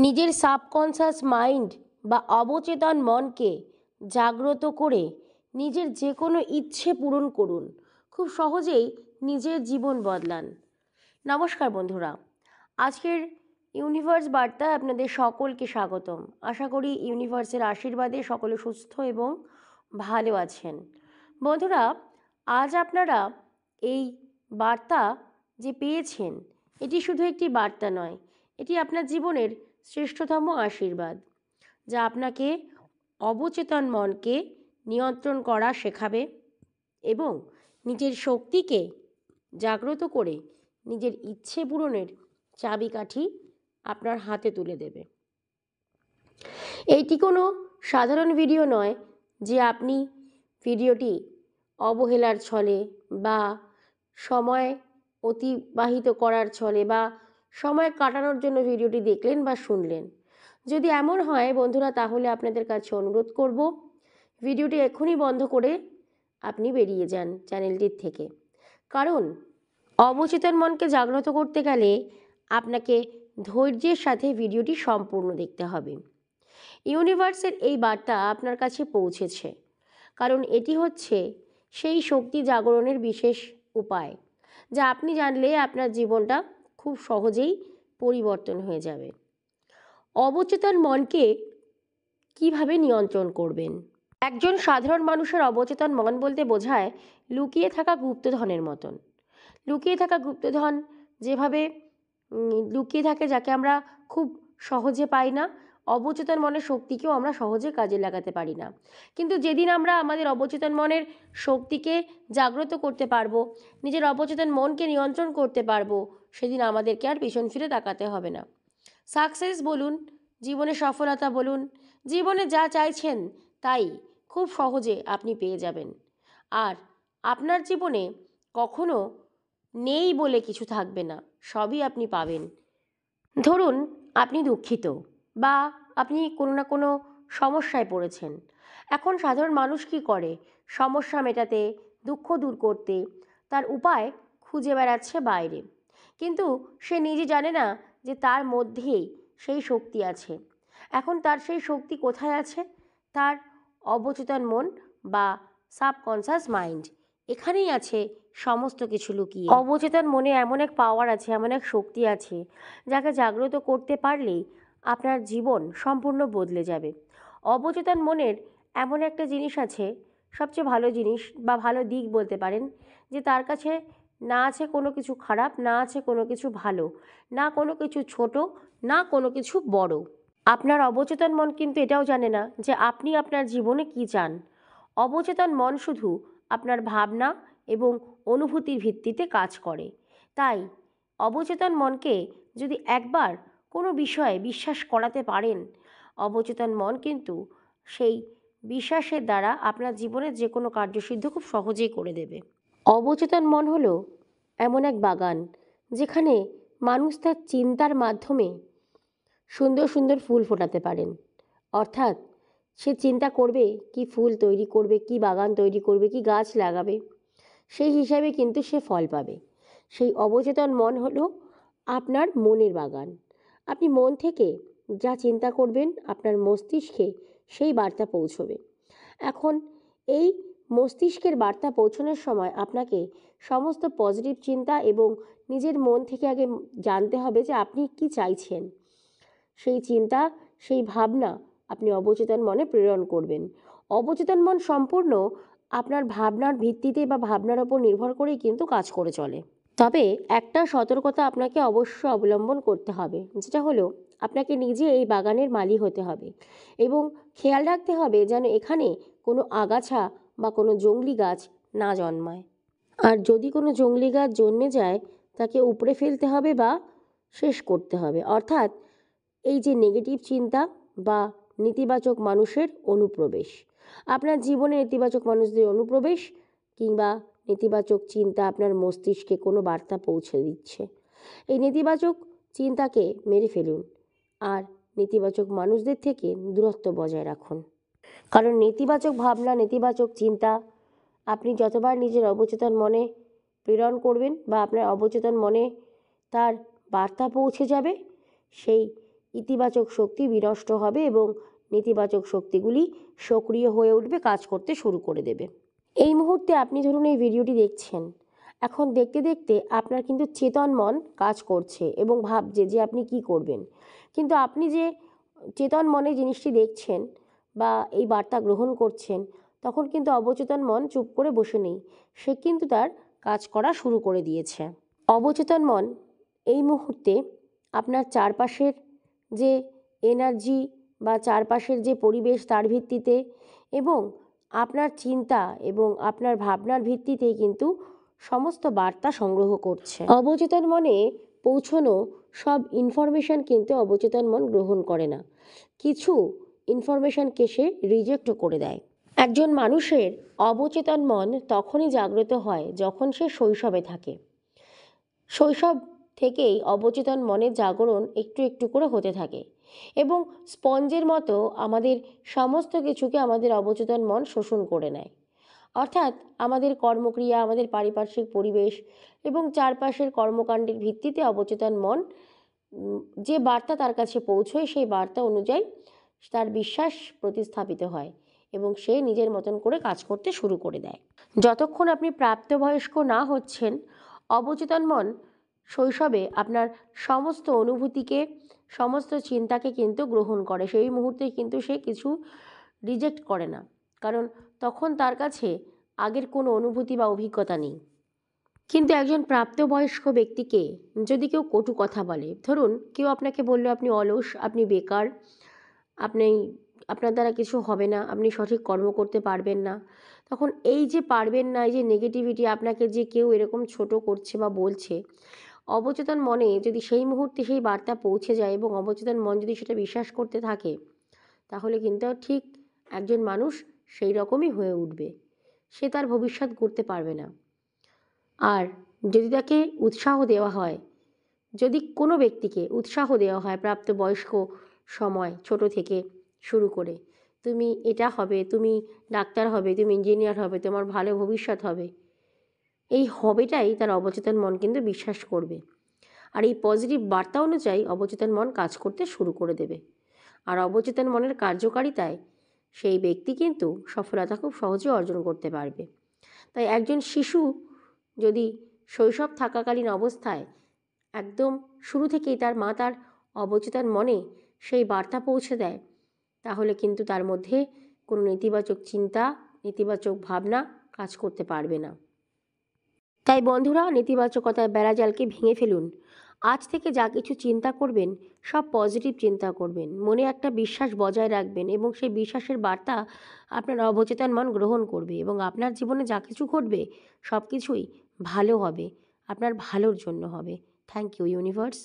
নিজের subconscious mind বা অবচেতন মনকে জাগ্রত করে নিজের যে কোনো ইচ্ছে পূরণ করুন। খুব সহজেই নিজের জীবন বদলান। নমস্কার বন্ধুরা, আজকের ইউনিভার্স বার্তায় আপনাদের সকলকে স্বাগতম। আশা করি ইউনিভার্সের আশীর্বাদে সকলে সুস্থ এবং ভালো আছেন। বন্ধুরা, আজ আপনারা এই বার্তা যে পেয়েছেন, এটি শুধু একটি বার্তা নয়, এটি আপনার জীবনের শ্রেষ্ঠতম আশীর্বাদ, যা আপনাকে অবচেতন মনকে নিয়ন্ত্রণ করা শেখাবে এবং নিজের শক্তিকে জাগ্রত করে নিজের ইচ্ছে পূরণের চাবিকাঠি আপনার হাতে তুলে দেবে। এইটি কোনো সাধারণ ভিডিও নয় যে আপনি ভিডিওটি অবহেলার ছলে বা সময় অতিবাহিত করার ছলে বা সময় কাটানোর জন্য ভিডিওটি দেখলেন বা শুনলেন। যদি এমন হয় বন্ধুরা, তাহলে আপনাদের কাছে অনুরোধ করব, ভিডিওটি এখনই বন্ধ করে আপনি বেরিয়ে যান চ্যানেলটির থেকে। কারণ অবচেতন মনকে জাগ্রত করতে গেলে আপনাকে ধৈর্যের সাথে ভিডিওটি সম্পূর্ণ দেখতে হবে। ইউনিভার্সের এই বার্তা আপনার কাছে পৌঁছেছে কারণ এটি হচ্ছে সেই শক্তি জাগরণের বিশেষ উপায়, যা আপনি জানলে আপনার জীবনটা খুব সহজেই পরিবর্তন হয়ে যাবে। অবচেতন মনকে কিভাবে নিয়ন্ত্রণ করবেন? একজন সাধারণ মানুষের অবচেতন মন বলতে বোঝায় লুকিয়ে থাকা গুপ্তধনের মতন। লুকিয়ে থাকা গুপ্তধন যেভাবে লুকিয়ে থাকে, যাকে আমরা খুব সহজে পাই না, অবচেতন মনের শক্তিকেও আমরা সহজে কাজে লাগাতে পারি না। কিন্তু যেদিন আমরা আমাদের অবচেতন মনের শক্তিকে জাগ্রত করতে পারবো, নিজের অবচেতন মনকে নিয়ন্ত্রণ করতে পারবো, সেদিন আমাদেরকে আর পিছন ফিরে তাকাতে হবে না। সাকসেস বলুন, জীবনে সফলতা বলুন, জীবনে যা চাইছেন তাই খুব সহজে আপনি পেয়ে যাবেন। আর আপনার জীবনে কখনো নেই বলে কিছু থাকবে না, সবই আপনি পাবেন। ধরুন আপনি দুঃখিত বা আপনি কোনো না কোনো সমস্যায় পড়েছেন। এখন সাধারণ মানুষ কি করে? সমস্যা মেটাতে, দুঃখ দূর করতে তার উপায় খুঁজে বেড়াচ্ছে বাইরে, কিন্তু সে নিজে জানে না যে তার মধ্যেই সেই শক্তি আছে। এখন তার সেই শক্তি কোথায় আছে? তার অবচেতন মন বা সাবকনশাস মাইন্ড, এখানেই আছে সমস্ত কিছু লুকিয়ে। অবচেতন মনে এমন এক পাওয়ার আছে, এমন এক শক্তি আছে, যাকে জাগ্রত করতে পারলেই আপনার জীবন সম্পূর্ণ বদলে যাবে। অবচেতন মনের এমন একটা জিনিস আছে, সবচেয়ে ভালো জিনিস বা ভালো দিক বলতে পারেন, যে তার কাছে না আছে কোনো কিছু খারাপ, না আছে কোনো কিছু ভালো, না কোনো কিছু ছোট, না কোনো কিছু বড়। আপনার অবচেতন মন কিন্তু এটাও জানে না যে আপনি আপনার জীবনে কি চান। অবচেতন মন শুধু আপনার ভাবনা এবং অনুভূতির ভিত্তিতে কাজ করে। তাই অবচেতন মনকে যদি একবার কোনো বিষয়ে বিশ্বাস করাতে পারেন, অবচেতন মন কিন্তু সেই বিশ্বাসের দ্বারা আপনার জীবনের যে কোনো কার্যসিদ্ধ খুব সহজেই করে দেবে। অবচেতন মন হলো এমন এক বাগান, যেখানে মানুষ তার চিন্তার মাধ্যমে সুন্দর সুন্দর ফুল ফোটাতে পারেন। অর্থাৎ সে চিন্তা করবে কি ফুল তৈরি করবে, কি বাগান তৈরি করবে, কি গাছ লাগাবে, সেই হিসাবে কিন্তু সে ফল পাবে। সেই অবচেতন মন হলো আপনার মনের বাগান। আপনি মন থেকে যা চিন্তা করবেন, আপনার মস্তিষ্কে সেই বার্তা পৌঁছবে। এখন এই মস্তিষ্কের বার্তা পৌঁছানোর সময় আপনাকে সমস্ত পজিটিভ চিন্তা এবং নিজের মন থেকে আগে জানতে হবে যে আপনি কি চাইছেন। সেই চিন্তা, সেই ভাবনা আপনি অবচেতন মনে প্রেরণ করবেন। অবচেতন মন সম্পূর্ণ আপনার ভাবনার ভিত্তিতে বা ভাবনার ওপর নির্ভর করেই কিন্তু কাজ করে চলে। তবে একটা সতর্কতা আপনাকে অবশ্য অবলম্বন করতে হবে, যেটা হলো আপনাকে নিজে এই বাগানের মালি হতে হবে এবং খেয়াল রাখতে হবে যেন এখানে কোনো আগাছা বা কোনো জংলি গাছ না জন্মায়। আর যদি কোনো জংলি গাছ জন্মে যায়, তাকে উপড়ে ফেলতে হবে বা শেষ করতে হবে। অর্থাৎ এই যে নেগেটিভ চিন্তা বা নেতিবাচক মানুষের অনুপ্রবেশ, আপনার জীবনে নেতিবাচক মানুষদের অনুপ্রবেশ কিংবা নেতিবাচক চিন্তা আপনার মস্তিষ্কে কোনো বার্তা পৌঁছে দিচ্ছে, এই নেতিবাচক চিন্তাকে মেরে ফেলুন আর নেতিবাচক মানুষদের থেকে দূরত্ব বজায় রাখুন। কারণ নেতিবাচক ভাবনা, নেতিবাচক চিন্তা আপনি যতবার নিজের অবচেতন মনে প্রেরণ করবেন বা আপনার অবচেতন মনে তার বার্তা পৌঁছে যাবে, সেই ইতিবাচক শক্তি বিনষ্ট হবে এবং নেতিবাচক শক্তিগুলি সক্রিয় হয়ে উঠবে, কাজ করতে শুরু করে দেবে। এই মুহূর্তে আপনি ধরুন এই ভিডিওটি দেখছেন, এখন দেখতে দেখতে আপনার কিন্তু চেতন মন কাজ করছে এবং ভাবছে যে আপনি কি করবেন, কিন্তু আপনি যে চেতন মনে জিনিসটি দেখছেন বা এই বার্তা গ্রহণ করছেন, তখন কিন্তু অবচেতন মন চুপ করে বসে নেই, সে কিন্তু তার কাজ করা শুরু করে দিয়েছে। অবচেতন মন এই মুহূর্তে আপনার চারপাশের যে এনার্জি বা চারপাশের যে পরিবেশ তার ভিত্তিতে এবং আপনার চিন্তা এবং আপনার ভাবনার ভিত্তিতেই কিন্তু সমস্ত বার্তা সংগ্রহ করছে। অবচেতন মনে পৌঁছানো সব ইনফরমেশান কিন্তু অবচেতন মন গ্রহণ করে না, কিছু ইনফরমেশানকে সে রিজেক্টও করে দেয়। একজন মানুষের অবচেতন মন তখনই জাগ্রত হয় যখন সে শৈশবে থাকে। শৈশব থেকেই অবচেতন মনের জাগরণ একটু একটু করে হতে থাকে এবং স্পঞ্জের মতো আমাদের সমস্ত কিছুকে আমাদের অবচেতন মন শোষণ করে নেয়। অর্থাৎ আমাদের কর্মক্রিয়া, আমাদের পারিপার্শ্বিক পরিবেশ এবং চারপাশের কর্মকাণ্ডের ভিত্তিতে অবচেতন মন যে বার্তা তার কাছে পৌঁছয় সেই বার্তা অনুযায়ী তার বিশ্বাস প্রতিস্থাপিত হয় এবং সে নিজের মতন করে কাজ করতে শুরু করে দেয়। যতক্ষণ আপনি প্রাপ্তবয়স্ক না হচ্ছেন, অবচেতন মন শৈশবে আপনার সমস্ত অনুভূতিকে, সমস্ত চিন্তাকে কিন্তু গ্রহণ করে, সেই মুহূর্তে কিন্তু সে কিছু রিজেক্ট করে না, কারণ তখন তার কাছে আগের কোনো অনুভূতি বা অভিজ্ঞতা নেই। কিন্তু একজন প্রাপ্তবয়স্ক ব্যক্তিকে যদি কেউ কটু কথা বলে, ধরুন কেউ আপনাকে বলল আপনি অলস, আপনি বেকার, আপনার দ্বারা কিছু হবে না, আপনি সঠিক কর্ম করতে পারবেন না, তখন এই যে পারবেন না, এই যে নেগেটিভিটি, আপনাকে যে কেউ এরকম ছোট করছে বা বলছে, অবচেতন মনে যদি সেই মুহূর্তে সেই বার্তা পৌঁছে যায় এবং অবচেতন মন যদি সেটা বিশ্বাস করতে থাকে, তাহলে কিন্তু ঠিক একজন মানুষ সেই রকমই হয়ে উঠবে, সে তার ভবিষ্যৎ গড়তে পারবে না। আর যদি তাকে উৎসাহ দেওয়া হয়, যদি কোনো ব্যক্তিকে উৎসাহ দেওয়া হয় প্রাপ্তবয়স্ক সময় ছোট থেকে শুরু করে, তুমি এটা হবে, তুমি ডাক্তার হবে, তুমি ইঞ্জিনিয়ার হবে, তোমার ভালো ভবিষ্যৎ হবে, এই হবেটাই তার অবচেতন মন কিন্তু বিশ্বাস করবে। আর এই পজিটিভ বার্তা অনুযায়ী অবচেতন মন কাজ করতে শুরু করে দেবে। আর অবচেতন মনের কার্যকারিতায় সেই ব্যক্তি কিন্তু সফলতা খুব সহজে অর্জন করতে পারবে। তাই একজন শিশু যদি শৈশব থাকাকালীন অবস্থায় একদম শুরু থেকেই তার মা তার অবচেতন মনে সেই বার্তা পৌঁছে দেয়, তাহলে কিন্তু তার মধ্যে কোনো নেতিবাচক চিন্তা, নেতিবাচক ভাবনা কাজ করতে পারবে না। তাই বন্ধুরা, নেতিবাচকতার বেড়াজালকে ভেঙে ফেলুন। আজ থেকে যা কিছু চিন্তা করবেন সব পজিটিভ চিন্তা করবেন, মনে একটা বিশ্বাস বজায় রাখবেন এবং সেই বিশ্বাসের বার্তা আপনার অবচেতন মন গ্রহণ করবে এবং আপনার জীবনে যা কিছু ঘটবে সব কিছুই ভালো হবে, আপনার ভালোর জন্য হবে। Thank you universe.